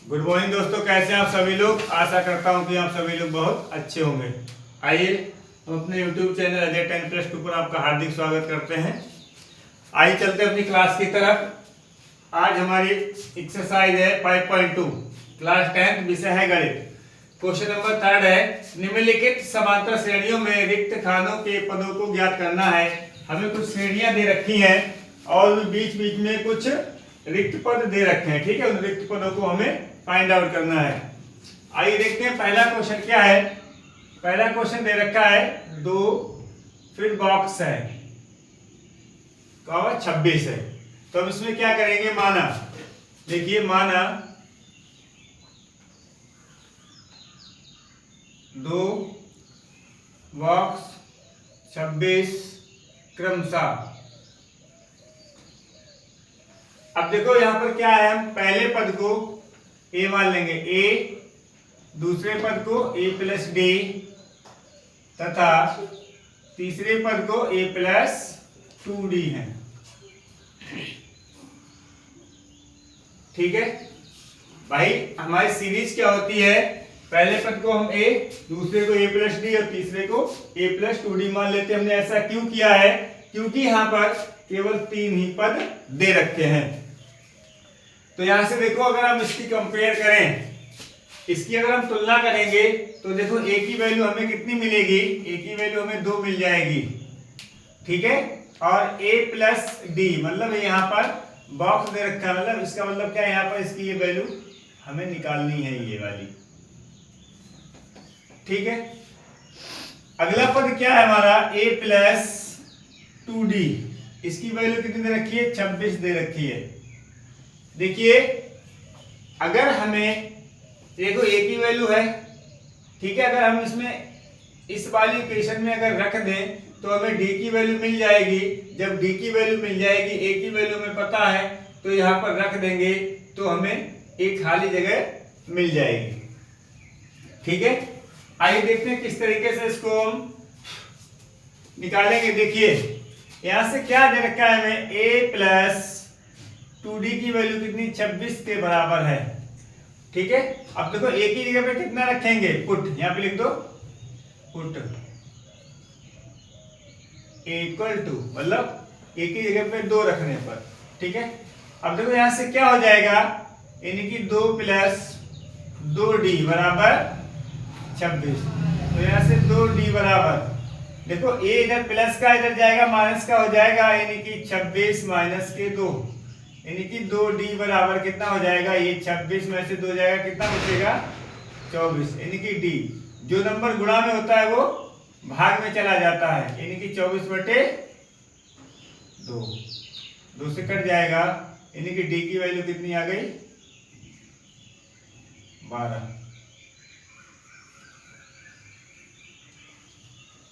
Good morning दोस्तों, कैसे हैं आप सभी लोग। आशा करता हूं कि आप सभी लोग बहुत अच्छे होंगे। आइए हम अपने यूट्यूब चैनल अजय 10+2 पर आपका हार्दिक स्वागत करते हैं। आइए चलते हैं अपनी क्लास की तरफ। आज हमारी एक्सरसाइज है 5.2, क्लास 10, विषय है गणित। क्वेश्चन नंबर 3 है, निम्नलिखित समांतर श्रेणियों में रिक्त खानों के पदों को ज्ञात करना है। हमें कुछ श्रेणियां दे रखी हैं और बीच बीच में कुछ रिक्त पद दे रखे हैं। ठीक है, उन रिक्त पदों को हमें फाइंड आउट करना है। आइए देखते हैं पहला क्वेश्चन क्या है। पहला क्वेश्चन दे रखा है 2, फिर बॉक्स है, कहा 26 है। तो हम इसमें क्या करेंगे, माना। देखिए माना 2 बॉक्स 26 क्रमशः। अब देखो यहां पर क्या है, हम पहले पद को ए मान लेंगे, ए, दूसरे पद को ए प्लस डी तथा तीसरे पद को ए प्लस 2d है। ठीक है भाई, हमारी सीरीज क्या होती है, पहले पद को हम ए, दूसरे को ए प्लस डी और तीसरे को ए प्लस 2d मान लेते हैं। हमने ऐसा क्यों किया है, क्योंकि यहां पर केवल 3 ही पद दे रखे हैं। तो यहां से देखो, अगर हम इसकी कंपेयर करें, इसकी अगर हम तुलना करेंगे तो देखो ए की वैल्यू हमें कितनी मिलेगी, ए की वैल्यू हमें 2 मिल जाएगी। ठीक है, और ए प्लस डी मतलब यहाँ पर बॉक्स दे रखा है, मतलब इसका मतलब क्या है, यहाँ पर इसकी ये वैल्यू हमें निकालनी है, ये वाली। ठीक है, अगला पद क्या है हमारा, ए प्लस 2d, इसकी वैल्यू कितनी दे रखी है, 26 दे रखी है। देखिए अगर हमें, देखो ए की वैल्यू है, ठीक है, अगर हम इसमें इस वाली इक्वेशन में अगर रख दें तो हमें डी की वैल्यू मिल जाएगी। जब डी की वैल्यू मिल जाएगी, ए की वैल्यू में पता है, तो यहाँ पर रख देंगे तो हमें एक खाली जगह मिल जाएगी। ठीक है, आइए देखते हैं किस तरीके से इसको हम निकालेंगे। देखिए यहां से क्या दे रखा है हमें, ए प्लस 2d की वैल्यू कितनी, 26 के बराबर है। ठीक है, अब देखो ए की जगह पे कितना रखेंगे, पुट, यहां पे लिख दो पुट इक्वल टू, मतलब ए की जगह पे 2 रखने पर। ठीक है, अब देखो यहां से क्या हो जाएगा, यानी कि 2 प्लस 2d बराबर 26। तो यहां से 2d बराबर, देखो ए इधर प्लस का इधर जाएगा, माइनस का हो जाएगा, यानी कि 26 माइनस के 2, यानी कि 2d बराबर कितना हो जाएगा, ये 26 में से 2 जाएगा, कितना बचेगा 24, यानी कि d जो नंबर गुणा में होता है वो भाग में चला जाता है, यानी कि 24/2, 2 से कट जाएगा, यानी कि d की वैल्यू कितनी आ गई, 12।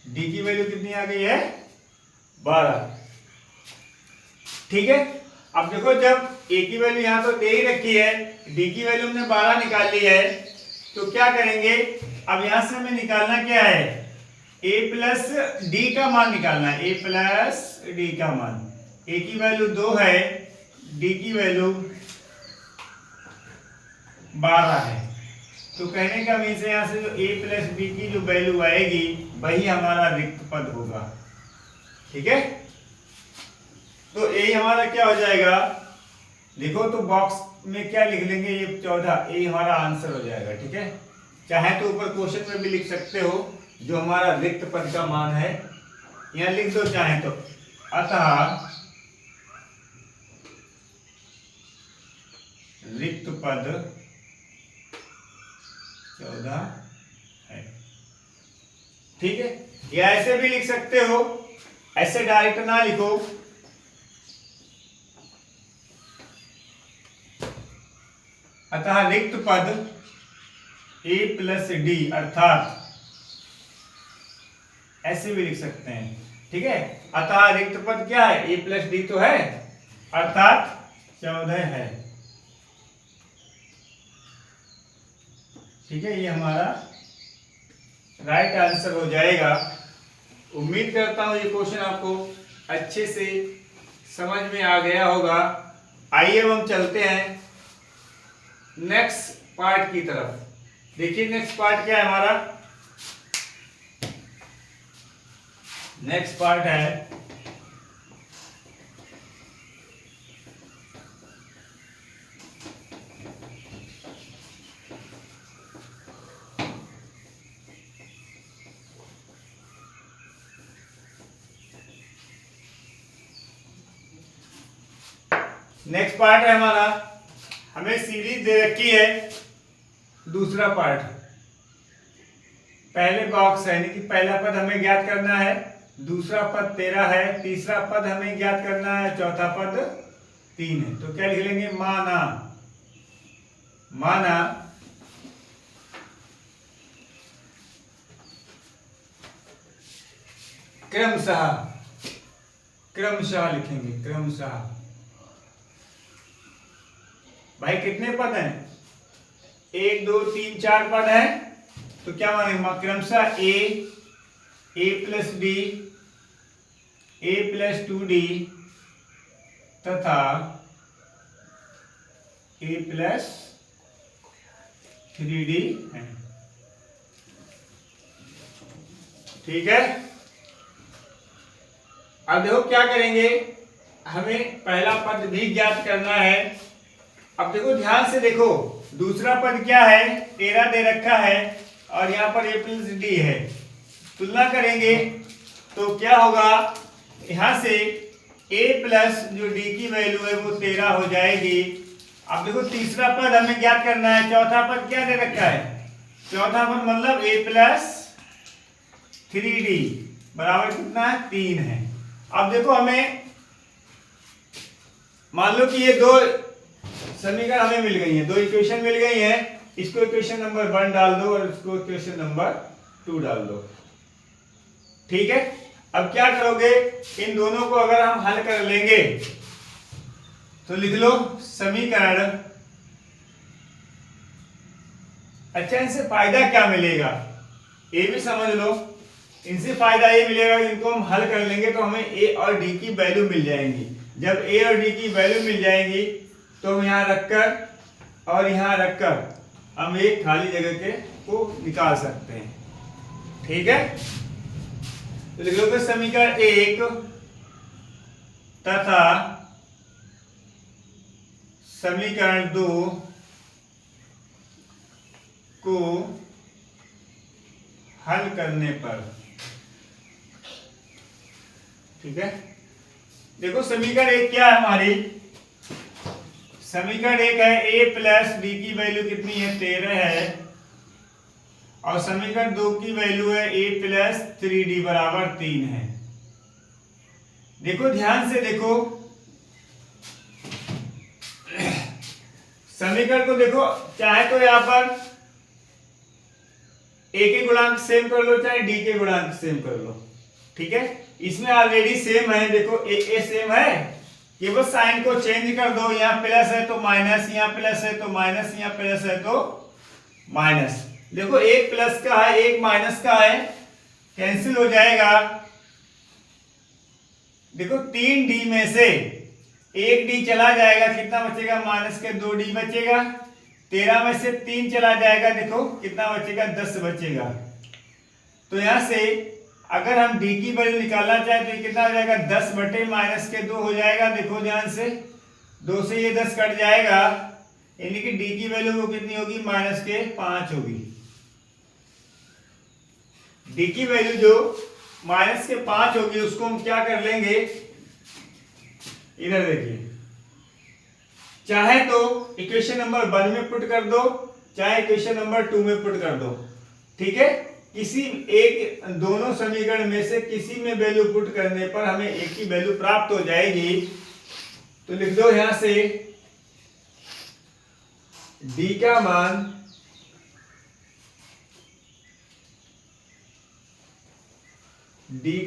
d की वैल्यू कितनी आ गई है, 12। ठीक है, अब देखो जब a की वैल्यू यहां तो दे ही रखी है, d की वैल्यू हमने 12 निकाल ली है, तो क्या करेंगे, अब यहां से हमें निकालना क्या है, a प्लस डी का मान निकालना है, a प्लस डी का मान। a की वैल्यू 2 है, d की वैल्यू 12 है। तो कहने का मीन्स यहां से जो a प्लस डी की जो वैल्यू आएगी वही हमारा रिक्त पद होगा। ठीक है, तो यही हमारा क्या हो जाएगा, देखो तो बॉक्स में क्या लिख लेंगे, ये 14, ये हमारा आंसर हो जाएगा। ठीक है, चाहे तो ऊपर क्वेश्चन में भी लिख सकते हो जो हमारा रिक्त पद का मान है, यहां लिख दो चाहे तो, अतः रिक्त पद 14 है। ठीक है, या ऐसे भी लिख सकते हो, ऐसे डायरेक्ट ना लिखो, अतः रिक्त पद a प्लस डी, अर्थात ऐसे भी लिख सकते हैं। ठीक है, अतः रिक्त पद क्या है, a प्लस डी तो है, अर्थात 14 है। ठीक है, ये हमारा राइट आंसर हो जाएगा। उम्मीद करता हूं ये क्वेश्चन आपको अच्छे से समझ में आ गया होगा। आइए अब हम चलते हैं नेक्स्ट पार्ट की तरफ। देखिए नेक्स्ट पार्ट क्या है हमारा। नेक्स्ट पार्ट है हमारा, हमें सीरीज दे रखी है। दूसरा पार्ट पहले बॉक्स है, यानी कि पहला पद हमें ज्ञात करना है, दूसरा पद 13 है, तीसरा पद हमें ज्ञात करना है, चौथा पद 3 है। तो क्या लिख लेंगे, माना। माना क्रमशः, क्रमशः लिखेंगे, क्रमशः। भाई कितने पद हैं, 1 2 3 4 पद हैं, तो क्या मानेंगे, क्रमशः a plus b, a plus 2d तथा a प्लस 3d है। ठीक है। अब देखो क्या करेंगे, हमें पहला पद भी ज्ञात करना है। अब देखो ध्यान से देखो, दूसरा पद क्या है, 13 दे रखा है और यहाँ पर a प्लस डी है। तुलना करेंगे तो क्या होगा, यहाँ से a प्लस जो d की वैल्यू है वो 13 हो जाएगी। अब देखो तीसरा पद हमें ज्ञात करना है, चौथा पद क्या दे रखा है, चौथा पद मतलब a प्लस 3d बराबर कितना है, 3 है। अब देखो हमें मान लो कि ये दो समीकरण हमें मिल गई हैं, दो इक्वेशन मिल गई हैं। इसको इक्वेशन नंबर 1 डाल दो और इसको इक्वेशन नंबर 2 डाल दो। ठीक है। अब क्या करोगे, इन दोनों को अगर हम हल कर लेंगे तो लिख लो समीकरण। अच्छा, इनसे फायदा क्या मिलेगा ये भी समझ लो। इनसे फायदा ये मिलेगा कि इनको हम हल कर लेंगे तो हमें a और d की वैल्यू मिल जाएंगी। जब a और d की वैल्यू मिल जाएंगी तो हम यहाँ रखकर और यहाँ रखकर हम एक खाली जगह के को निकाल सकते हैं। ठीक है। तो लिख लो समीकरण 1 तथा समीकरण 2 को हल करने पर। ठीक है। देखो समीकरण 1 क्या है हमारी, समीकरण 1 है a प्लस डी की वैल्यू कितनी है, 13 है, और समीकरण 2 की वैल्यू है a प्लस 3d बराबर 3 है। देखो ध्यान से देखो, समीकरण को देखो, चाहे तो यहां पर a के गुणांक सेम कर लो, चाहे d के गुणांक सेम कर लो। ठीक है। इसमें ऑलरेडी सेम है, देखो a सेम है, केवल साइन को चेंज कर दो, यहाँ प्लस है तो माइनस, यहाँ प्लस है तो माइनस, यहाँ प्लस है तो माइनस। देखो एक प्लस का है एक माइनस का है, कैंसिल हो जाएगा। देखो 3d में से 1d चला जाएगा, कितना बचेगा, माइनस के 2d बचेगा। 13 में से 3 चला जाएगा, देखो कितना बचेगा, 10 बचेगा। तो यहां से अगर हम d की वैल्यू निकालना चाहे तो ये कितना हो जाएगा, 10 बटे माइनस के 2 हो जाएगा। देखो ध्यान से, 2 से ये 10 कट जाएगा, यानी कि d की वैल्यू वो कितनी होगी, माइनस के 5 होगी। d की वैल्यू जो माइनस के 5 होगी उसको हम क्या कर लेंगे, इधर देखिए, चाहे तो इक्वेशन नंबर 1 में पुट कर दो, चाहे इक्वेशन नंबर 2 में पुट कर दो। ठीक है। किसी एक, दोनों समीकरण में से किसी में वैल्यू पुट करने पर हमें एक ही वैल्यू प्राप्त हो जाएगी। तो लिख दो यहां से d का मान d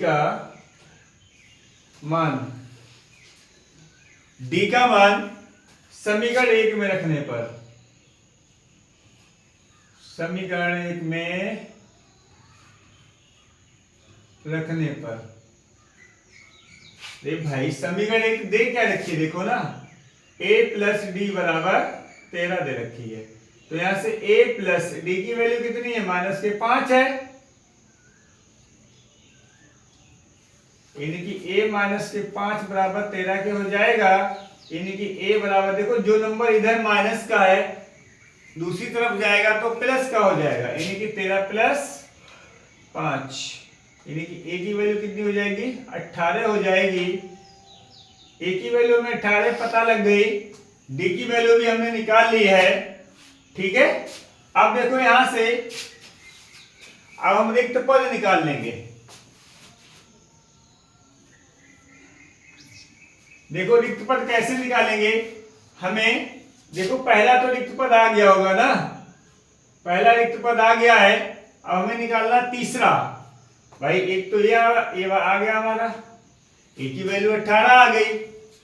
का मान समीकरण 1 में रखने पर, समीकरण 1 में रखने पर, भाई समीकरण 1 दे क्या रखिए, देखो ना, a प्लस डी बराबर 13 दे रखी है। तो यहां से a प्लस डी की वैल्यू कितनी है, -5 है, यानी कि a -5 बराबर 13 के हो जाएगा। यानी कि a बराबर, देखो जो नंबर इधर माइनस का है दूसरी तरफ जाएगा तो प्लस का हो जाएगा, यानी कि 13 प्लस 5, यानी कि a की वैल्यू कितनी हो जाएगी, 18 हो जाएगी। a की वैल्यू में 18 पता लग गई, d की वैल्यू भी हमने निकाल ली है। ठीक है, अब देखो यहां से अब हम रिक्त पद निकाल लेंगे। देखो रिक्त पद कैसे निकालेंगे, हमें देखो पहला तो रिक्त पद आ गया होगा ना, पहला रिक्त पद आ गया है। अब हमें निकालना तीसरा। भाई एक तो ये आ गया हमारा, ए की वैल्यू 18 आ गई।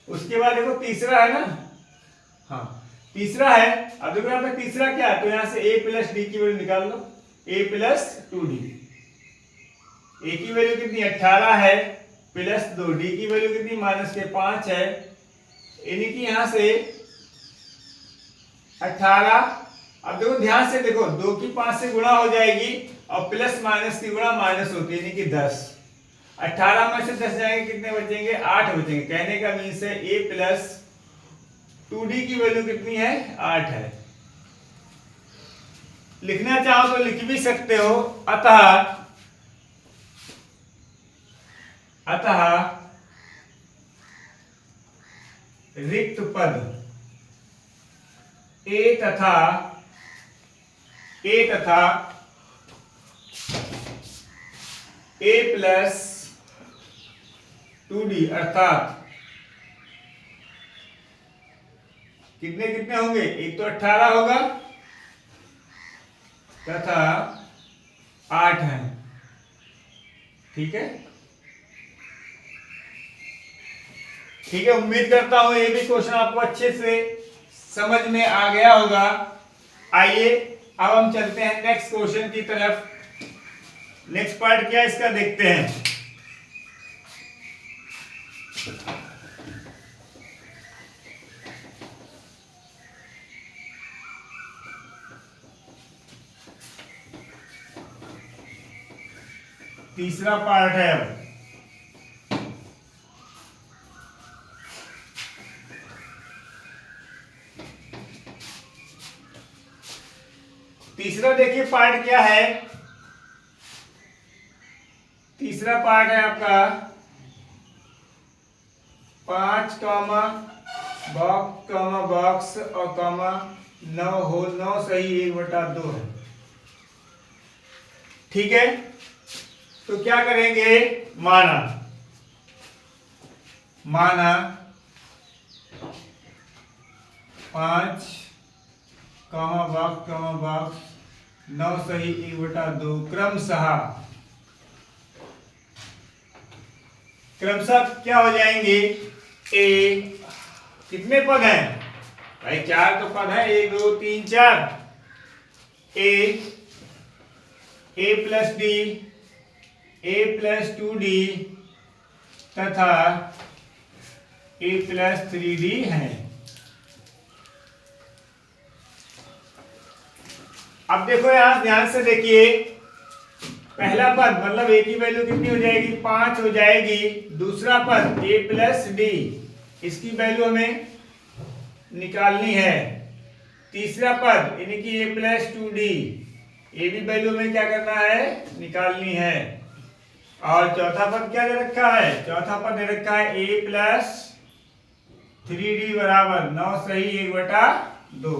उसके बाद देखो तीसरा है ना, हाँ तीसरा है। अब देखो यहाँ पे तीसरा क्या है, तो यहाँ से a प्लस डी की वैल्यू निकाल लो, a प्लस 2d। a की वैल्यू कितनी 18 है, प्लस 2, डी की वैल्यू कितनी -5 है, यानी कि यहां से 18। अब देखो ध्यान से देखो, 2 की 5 से गुणा हो जाएगी और प्लस माइनस की गुणा माइनस होती है, यानी कि 10। 18 में से 10 जाएंगे, कितने बचेंगे, 8 बचेंगे। कहने का मीन्स है a प्लस 2d की वैल्यू कितनी है, 8 है। लिखना चाहो तो लिख भी सकते हो, अतः रिक्त पद a तथा a प्लस 2d अर्थात कितने कितने होंगे, एक तो 18 होगा तथा 8 है। ठीक है, ठीक है, उम्मीद करता हूं ये भी क्वेश्चन आपको अच्छे से समझ में आ गया होगा। आइए अब हम चलते हैं नेक्स्ट क्वेश्चन की तरफ। नेक्स्ट पार्ट क्या है इसका देखते हैं। तीसरा पार्ट है अब। तीसरा देखिए पार्ट क्या है, तीसरा पार्ट है आपका 5 बॉक्स और 9 होल 9 सही 1/2 है। ठीक है, तो क्या करेंगे, माना 5 बॉक्स 9 सही 1/2 क्रमशः क्या हो जाएंगे, ए कितने पद हैं भाई, 4 तो पद है, 1 2 3 4। ए plus D, a plus 2d तथा a प्लस 3d है। अब देखो यहां ध्यान से देखिए, पहला पद मतलब a की वैल्यू कितनी हो जाएगी, 5 हो जाएगी। दूसरा पद a प्लस डी, इसकी वैल्यू हमें निकालनी है। तीसरा पद यानी कि a प्लस 2d, ये भी वैल्यू में क्या करना है, निकालनी है। और चौथा पद क्या दे रखा है, चौथा पद दे रखा है a प्लस 3d बराबर 9 सही 1/2।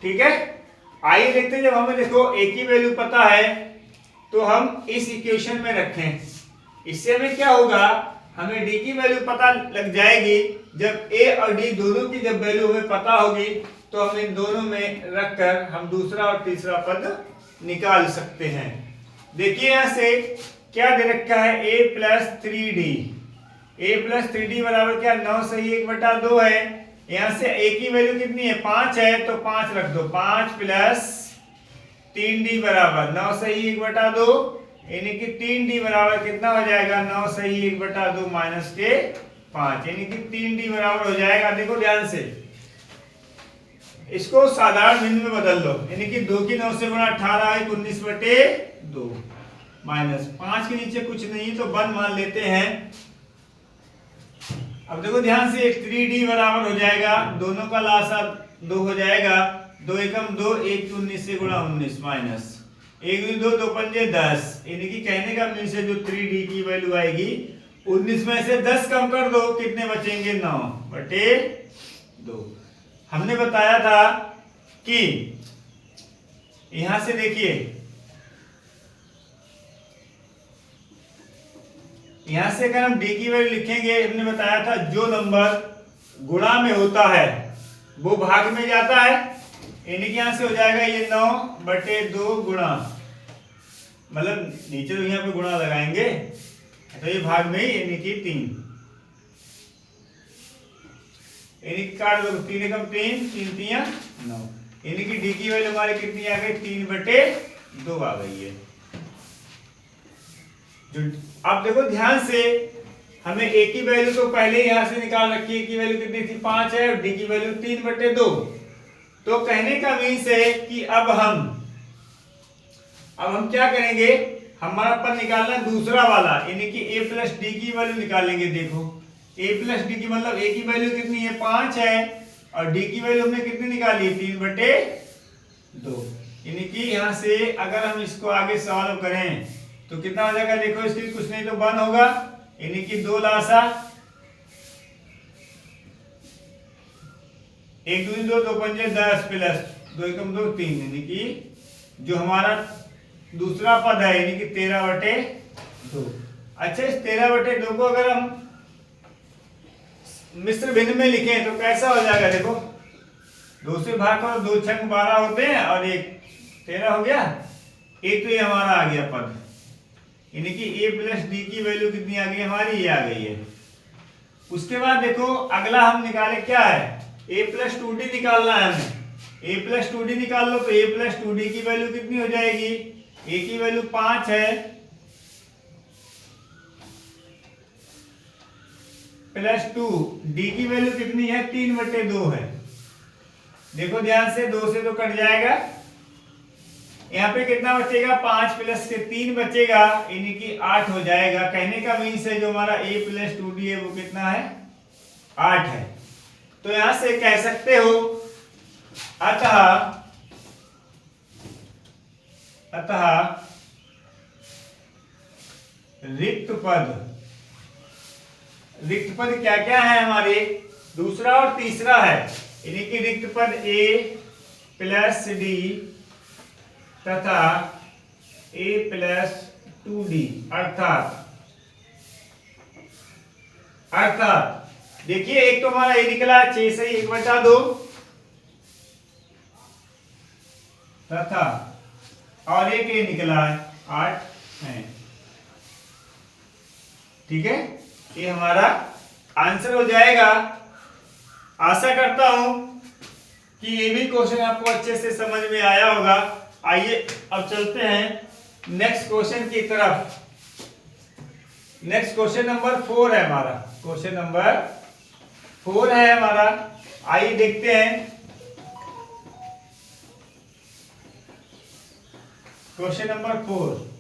ठीक है, आइए देखते हैं, जब हमें देखो a की वैल्यू पता है तो हम इस इक्वेशन में रखें। इससे हमें क्या होगा, हमें d की वैल्यू पता लग जाएगी। जब a और d दोनों की जब वैल्यू हमें पता होगी तो हम इन दोनों में रखकर हम दूसरा और तीसरा पद निकाल सकते हैं। देखिए यहां से क्या दे रखा है, a प्लस 3d बराबर क्या, 9 सही 1/2 है। यहां से a की वैल्यू कितनी है, 5 है, तो 5 रख दो, 5 प्लस 3d बराबर 9 सही 1/2, यानी कि 3d बराबर कितना हो जाएगा, 9 सही 1/2 माइनस के 5, यानी कि 3d बराबर हो जाएगा। देखो ध्यान से इसको साधारण भिन्न में बदल लो, यानी कि 2 की 9 से गुणा 18 19/2 माइनस 5 के नीचे कुछ नहीं तो 1 मान लेते हैं। अब देखो ध्यान से 3D बराबर हो जाएगा, दोनों का लासा 2 हो जाएगा, 2 एकम 2, 1 की 19 से गुणा 19 माइनस 1 2 2 पंजे 10, यानी कि कहने का मीन से जो 3D की वैल्यू आएगी 19 में से 10 कम कर दो, कितने बचेंगे 9/2। हमने बताया था कि यहां से देखिए, यहां से अगर हम डी की वैल्यू लिखेंगे, हमने बताया था जो नंबर गुणा में होता है वो भाग में जाता है, यानी कि यहां से हो जाएगा ये 9/2 गुणा, मतलब नीचे तो यहाँ पे गुणा लगाएंगे तो ये भाग में ही, यानी कि 3, यानी कि काट दो, 3 एकम 3, 3 तियां 9, यानी कि डी की वैल्यू हमारी कितनी आ गई 3/2 आ गई है। अब देखो ध्यान से, हमें ए की वैल्यू तो पहले यहां से निकाल रखी है, की वैल्यू कितनी थी 5 है, और डी की वैल्यू 3/2। तो कहने का मीन्स है कि अब हम क्या करेंगे, हमारा पद निकालना दूसरा वाला, यानी कि a प्लस डी की वैल्यू निकालेंगे। देखो a प्लस डी की मतलब a की वैल्यू कितनी है 5 है, और d की वैल्यू हमने कितनी निकाली 3/2, यानी कि यहां से अगर हम इसको आगे सॉल्व करें तो कितना हो जाएगा, देखो इसकी कुछ नहीं तो 1 होगा, यानी कि 2 लासा 1 2 2 2 पंजे 10 प्लस 2 एकम 2 3, यानी कि जो हमारा दूसरा पद है, यानी कि 13/2। अच्छा, इस 13/2 को अगर हम मिश्र भिन्न में लिखें तो कैसा हो जाएगा, देखो 2 से भाग करो, 2 छंग 12 होते हैं और 1 13 हो गया, एक तो ये हमारा आ गया पद, यानी कि a प्लस डी की वैल्यू कितनी आ गई हमारी, ये आ गई है। उसके बाद देखो अगला हम निकाले क्या है, a प्लस 2d निकालना है हमें, a प्लस 2d निकाल लो, तो a प्लस 2d की वैल्यू कितनी हो जाएगी, a की वैल्यू 5 है प्लस 2, d की वैल्यू कितनी है 3/2 है। देखो ध्यान से, 2 से तो कट जाएगा, यहाँ पे कितना बचेगा 5 प्लस के 3 बचेगा, यानी कि 8 हो जाएगा। कहने का मीन्स है जो हमारा a प्लस 2d है वो कितना है 8 है। तो यहां से कह सकते हो अतः रिक्त पद क्या क्या है हमारे, दूसरा और तीसरा है, यानी कि रिक्त पद a प्लस डी तथा a प्लस 2d, अर्थात देखिए एक तो हमारा a निकला 6 से 1 बचा 2 तथा और एक a निकला है 8 है, ठीक है, ये हमारा आंसर हो जाएगा। आशा करता हूं कि ये भी क्वेश्चन आपको अच्छे से समझ में आया होगा। आइए अब चलते हैं नेक्स्ट क्वेश्चन की तरफ। नेक्स्ट क्वेश्चन नंबर 4 है हमारा, क्वेश्चन नंबर 4 है हमारा। आइए देखते हैं क्वेश्चन नंबर 4।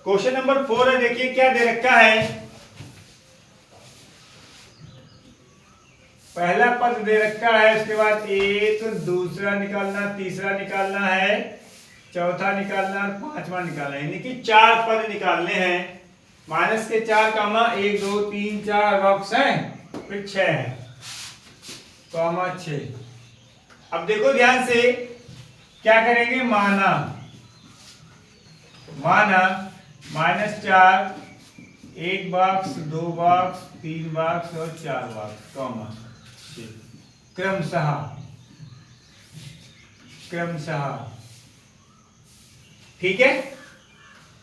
क्वेश्चन नंबर 4 है, देखिए क्या दे रखा है। पहला पद दे रखा है, उसके बाद एक, दूसरा निकालना, तीसरा निकालना है, चौथा निकालना और पांचवा निकालना है, यानी कि 4 पद निकालने हैं। माइनस के 4 कामा 1 2 3 4 बॉक्स हैं, फिर 6 है कामा 6। अब देखो ध्यान से क्या करेंगे, माना -4 1 बॉक्स 2 बॉक्स 3 बॉक्स और 4 बॉक्स कामा 6 क्रमशः, ठीक है।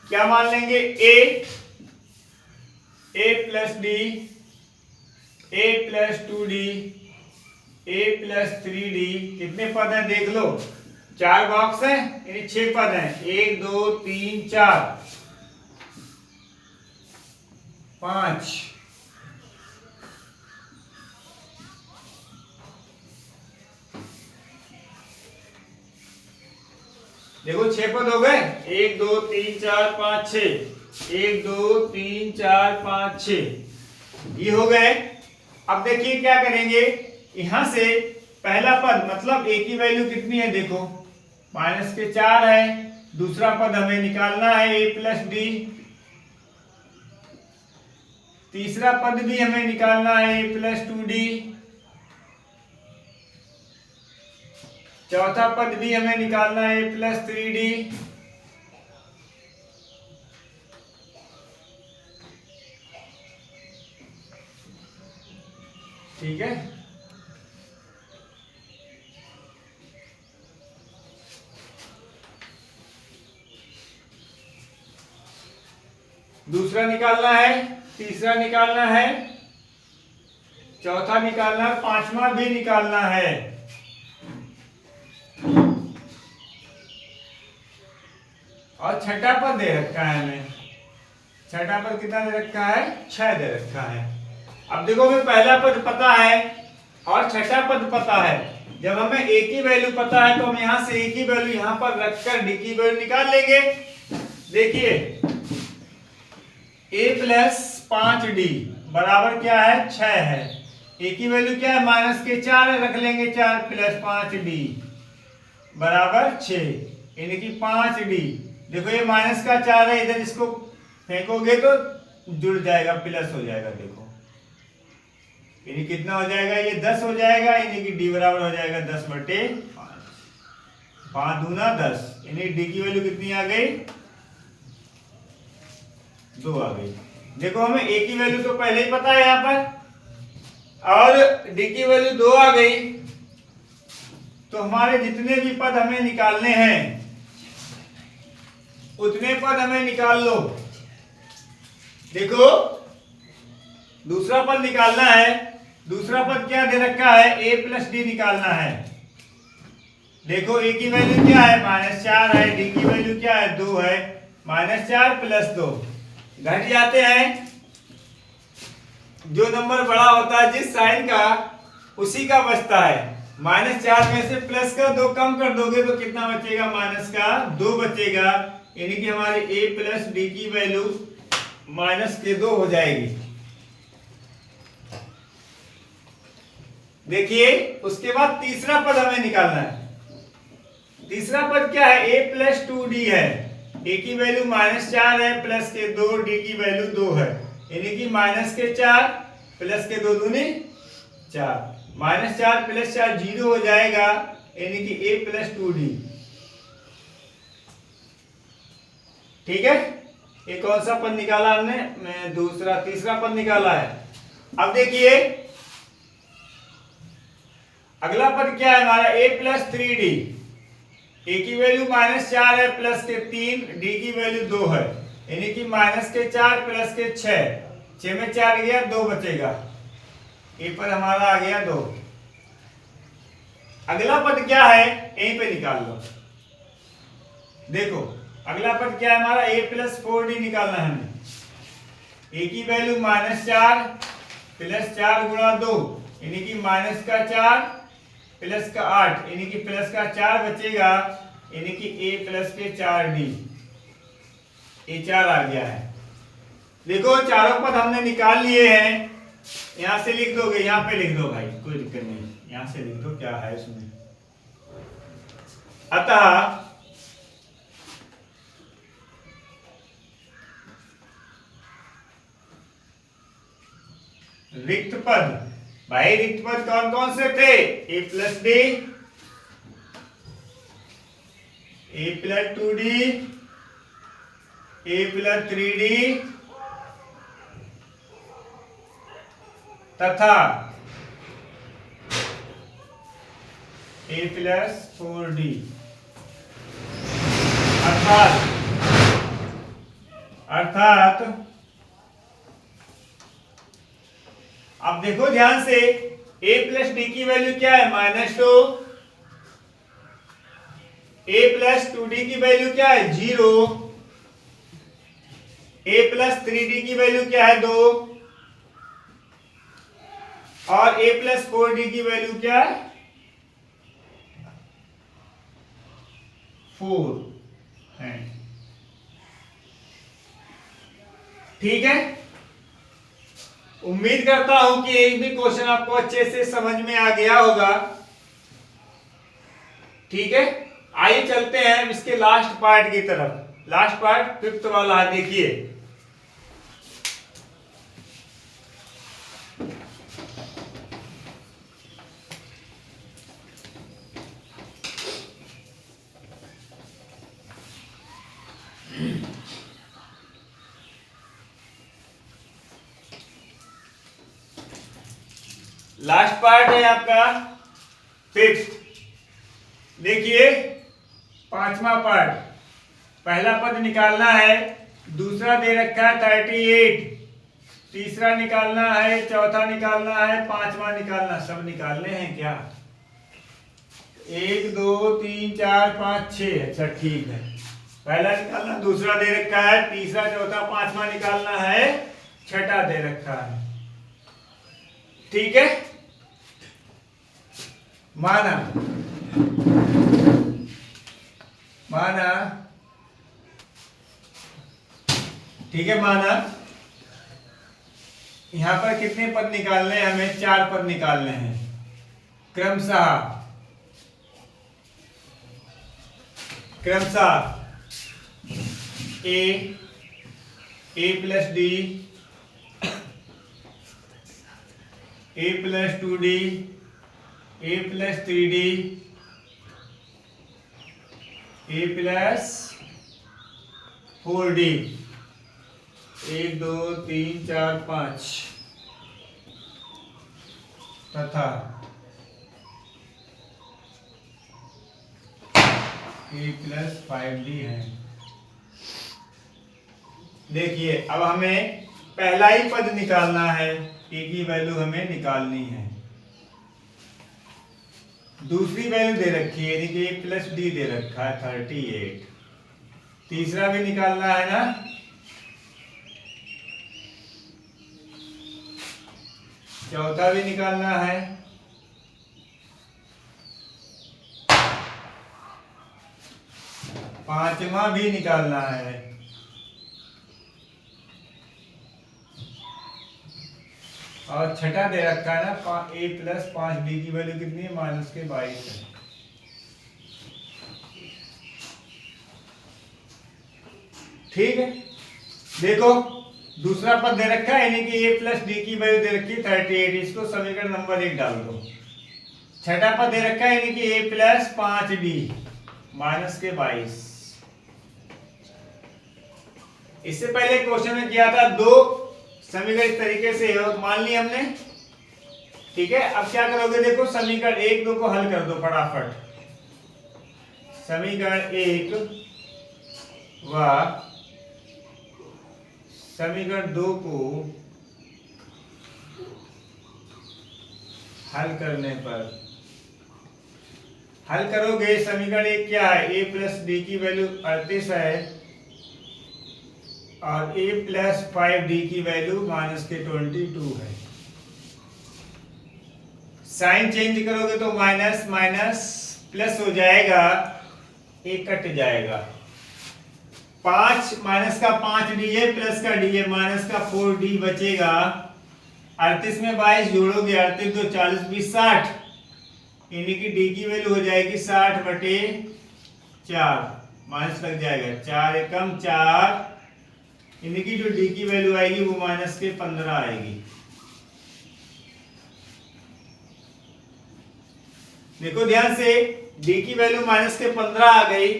क्या मान लेंगे, a plus D, a plus 2d, a plus 3d, कितने पद हैं देख लो, 4 बॉक्स है यानी 6 पद हैं। 1 2 3 4 5 देखो 6 पद हो गए। 1 2 3 4 5 6 1 2 3 4 5 6 ये हो गए। अब देखिए क्या करेंगे, यहां से पहला पद मतलब ए की वैल्यू कितनी है देखो -4 है। दूसरा पद हमें निकालना है ए प्लस डी। तीसरा पद भी हमें निकालना है ए प्लस 2d। चौथा पद भी हमें निकालना है ए प्लस 3d। ठीक है, दूसरा निकालना है, तीसरा निकालना है, चौथा निकालना है, पांचवा भी निकालना है। और छठा पद दे रखा है हमें। छठा पद कितना दे रखा है? 6 दे रखा है। अब देखो हमें पहला पद पता है और छठा पद पता है। जब हमें ए की वैल्यू पता है तो हम यहां से ए की वैल्यू यहां पर रखकर डी की वैल्यू निकाल लेंगे। देखिए ए प्लस 5d बराबर क्या है? 6 है। ए की वैल्यू क्या है? -4 रख लेंगे। 4 प्लस 5d बराबर 6 यानी कि 5d। देखो ये -4 है, इधर इसको फेंकोगे तो जुड़ जाएगा, प्लस हो जाएगा। देखो यानी कितना हो जाएगा? ये 10 हो जाएगा, यानी कि डी बराबर हो जाएगा 10/5। 5 दूना 10 यानी डी की वैल्यू कितनी आ गई? 2 आ गई। देखो हमें ए की वैल्यू तो पहले ही पता है यहाँ पर, और डी की वैल्यू 2 आ गई। तो हमारे जितने भी पद हमें निकालने हैं उतने पद हमें निकाल लो। देखो दूसरा पद निकालना है। दूसरा पद क्या दे रखा है? a प्लस डी निकालना है। देखो a की वैल्यू क्या है? -4 है। d की वैल्यू क्या है? 2 है। -4 प्लस 2 घट जाते हैं। जो नंबर बड़ा होता है जिस साइन का उसी का बचता है। -4 में से प्लस का 2 कम कर दोगे तो कितना बचेगा? -2 बचेगा। यानी कि हमारी a प्लस डी की वैल्यू -2 हो जाएगी। देखिए उसके बाद तीसरा पद हमें निकालना है। तीसरा पद क्या है? a प्लस 2d है। a की वैल्यू -4 है, प्लस के 2, d की वैल्यू 2 है। यानी कि -4 प्लस के 2 दूनी 4। -4 प्लस 4 0 हो जाएगा, यानी कि a प्लस 2d। ठीक है, ये कौन सा पद निकाला हमने? तीसरा पद निकाला है। अब देखिए अगला पद क्या है हमारा? a plus 3d। a की वैल्यू -4 है, प्लस के 3, d की वैल्यू 2 है। यानी कि -4 प्लस के 6, 6 में 4 गया, 2 बचेगा। a पर हमारा आ गया 2। अगला पद क्या है? यहीं पे निकाल लो। देखो अगला पद क्या है हमारा? a प्लस 4d निकालना है हमें। a की वैल्यू -4 प्लस 4 गुणा 2 यानी कि -4 प्लस का 8 यानी कि प्लस का 4 बचेगा, यानी कि a प्लस के 4d। ये 4 आ गया है। देखो चारों पद हमने निकाल लिए हैं। यहां से लिख दोगे, यहां पे लिख दो भाई, कोई दिक्कत नहीं, यहां से लिख दो क्या है इसमें। अतः रिक्त पद, भाई रिक्त पद कौन कौन से थे? a plus D, a plus 2d, a plus 3d तथा a प्लस 4d। अर्थात अब देखो ध्यान से, a प्लस डी की वैल्यू क्या है? -2। a प्लस 2d की वैल्यू क्या है 0, a प्लस 3d की वैल्यू क्या है 2 और a प्लस 4d की वैल्यू क्या है 4 है। ठीक है, उम्मीद करता हूं कि एक भी क्वेश्चन आपको अच्छे से समझ में आ गया होगा। ठीक है, आइए चलते हैं इसके लास्ट पार्ट की तरफ। लास्ट पार्ट फिफ्थ वाला देखिए। लास्ट पार्ट है आपका फिफ्थ। देखिए पांचवा पार्ट, पहला पद निकालना है, दूसरा दे रखा है 38, तीसरा निकालना है, चौथा निकालना है, पांचवा निकालना, सब निकालने हैं क्या? 1 2 3 4 5 6। अच्छा ठीक है, पहला निकालना, दूसरा दे रखा है, तीसरा चौथा पांचवा निकालना है, छठा दे रखा है। ठीक है, माना माना ठीक है, माना यहां पर कितने पद निकालने हैं? हमें 4 पद निकालने हैं क्रमशः a plus d, a plus 2d, a plus 3d, a plus 4d, 1 2 3 4 5 तथा a प्लस 5d है। देखिए अब हमें पहला ही पद निकालना है, a की वैल्यू हमें निकालनी है। दूसरी वैल्यू दे रखी है, यानी कि a प्लस डी दे रखा है 38। तीसरा भी निकालना है ना, चौथा भी निकालना है, पांचवा भी निकालना है, और छठा दे रखा है ना a प्लस 5d की वैल्यू कितनी है? -22 है। ठीक है, देखो दूसरा पद दे रखा है, यानी कि a प्लस डी की वैल्यू दे रखी है 38, इसको समीकरण नंबर 1 डाल दो। छठा पद दे रखा है, यानी कि a प्लस 5d -22। इससे पहले क्वेश्चन में किया था, दो समीकरण इस तरीके से मान ली हमने। ठीक है, अब क्या करोगे? देखो समीकरण 1 2 को हल कर दो फटाफट। समीकरण 1 व समीकरण 2 को हल करने पर, हल करोगे, समीकरण 1 क्या है? a प्लस डी की वैल्यू 38 है और a प्लस 5d की वैल्यू -22 है। साइन चेंज करोगे तो माइनस माइनस प्लस हो जाएगा, एक कट जाएगा। 5 माइनस का 5d है, प्लस का d है, माइनस का 4d बचेगा। 38 में 22 जोड़ोगे, 38 2 40 20 60, यानी कि d की वैल्यू हो जाएगी 60/4, माइनस लग जाएगा, 4 एकम 4, यानी कि जो d की वैल्यू आएगी वो -15 आएगी। देखो ध्यान से, d की वैल्यू -15 आ गई,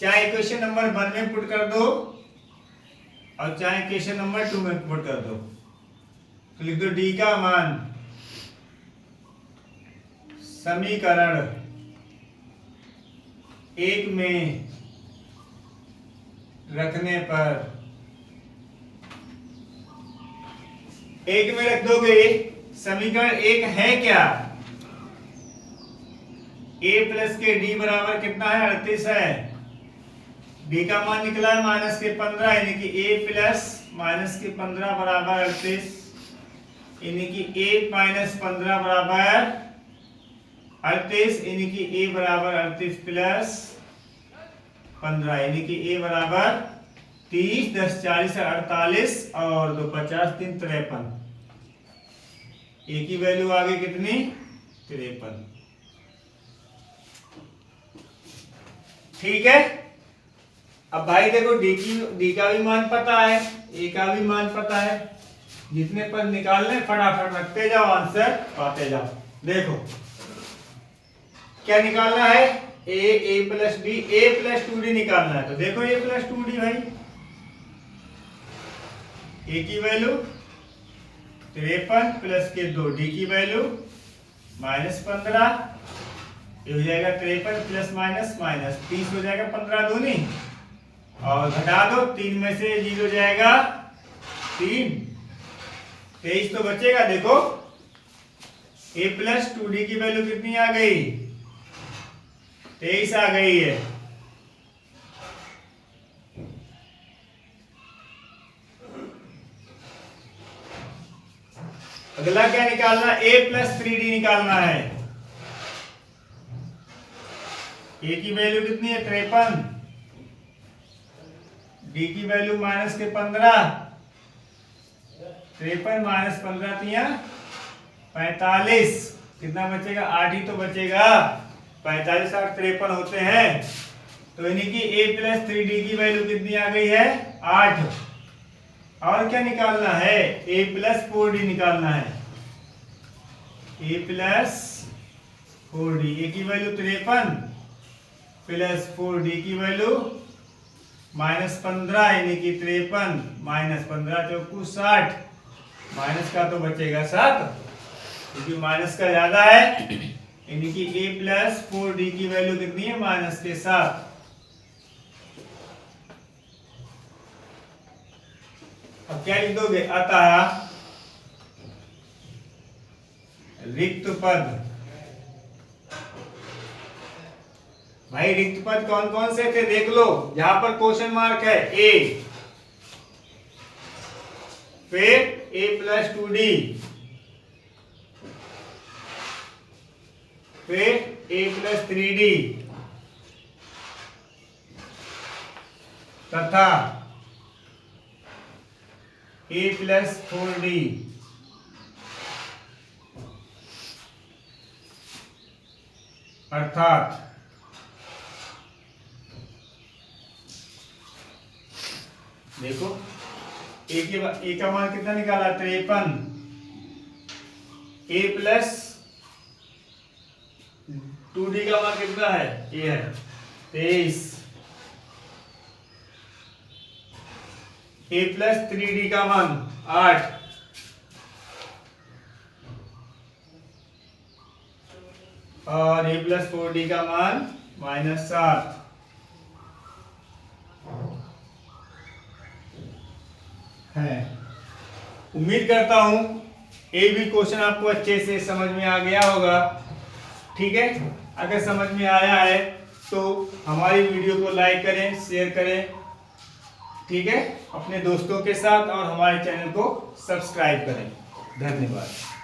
चाहे इक्वेशन नंबर 1 में पुट कर दो और चाहे इक्वेशन नंबर 2 में पुट कर दो। तो लिख दो d का मान समीकरण 1 में रखने पर, 1 में रख दोगे, समीकरण 1 है क्या? a प्लस के d बराबर कितना है 38 है। d का मान निकला है -15 यानी कि a प्लस -15 बराबर 38 यानी कि a माइनस 15 बराबर 38 यानी कि a बराबर 38 प्लस 15 यानी कि a बराबर 30 10 40 48 और 2 50 3 53। a की वैल्यू आ गई कितनी 53। ठीक है। अब भाई देखो d का भी मान पता है, a का भी मान पता है, जितने पर निकालने फटाफट रखते जाओ, आंसर पाते जाओ। देखो क्या निकालना है, a plus d, a plus 2d निकालना है। तो देखो a प्लस 2d भाई, a की वैल्यू 53 प्लस के 2, d की वैल्यू -15, ये हो जाएगा 53 प्लस माइनस 30 हो जाएगा 15 दूनी, और घटा दो 3 में से 0 जाएगा 3, 23 तो बचेगा। देखो a प्लस 2d की वैल्यू कितनी आ गई 23 आ गई है। अगला क्या निकालना, a प्लस 3d निकालना है। a की वैल्यू कितनी है 53, d की वैल्यू -15, 53 माइनस 15 तिया 45, कितना बचेगा 8 ही तो बचेगा, 45 8 53 होते हैं। तो यानी कि a प्लस 3d की वैल्यू कितनी आ गई है 8। और क्या निकालना है, a प्लस 4d निकालना है। a प्लस 4d, a की वैल्यू 53 प्लस 4d की वैल्यू -15 यानी कि 53 माइनस 15 चौकू 60, माइनस का तो बचेगा 7 क्योंकि माइनस का ज्यादा है, यानी कि a प्लस 4d की वैल्यू कितनी है -7। अब क्या लिख दोगे, अतः रिक्त पद। भाई रिक्त पद कौन कौन से थे देख लो, जहां पर क्वेश्चन मार्क है a, फिर a प्लस 2d, फिर a प्लस 3d तथा a प्लस 4d। अर्थात देखो a का मान कितना निकाला 53, a प्लस 2d का मान कितना है, ये है 23, a प्लस 3d का मान 8, और a प्लस 4d का मान -7। है, उम्मीद करता हूं ये भी क्वेश्चन आपको अच्छे से समझ में आ गया होगा। ठीक है, अगर समझ में आया है तो हमारी वीडियो को लाइक करें, शेयर करें, ठीक है, अपने दोस्तों के साथ, और हमारे चैनल को सब्सक्राइब करें। धन्यवाद।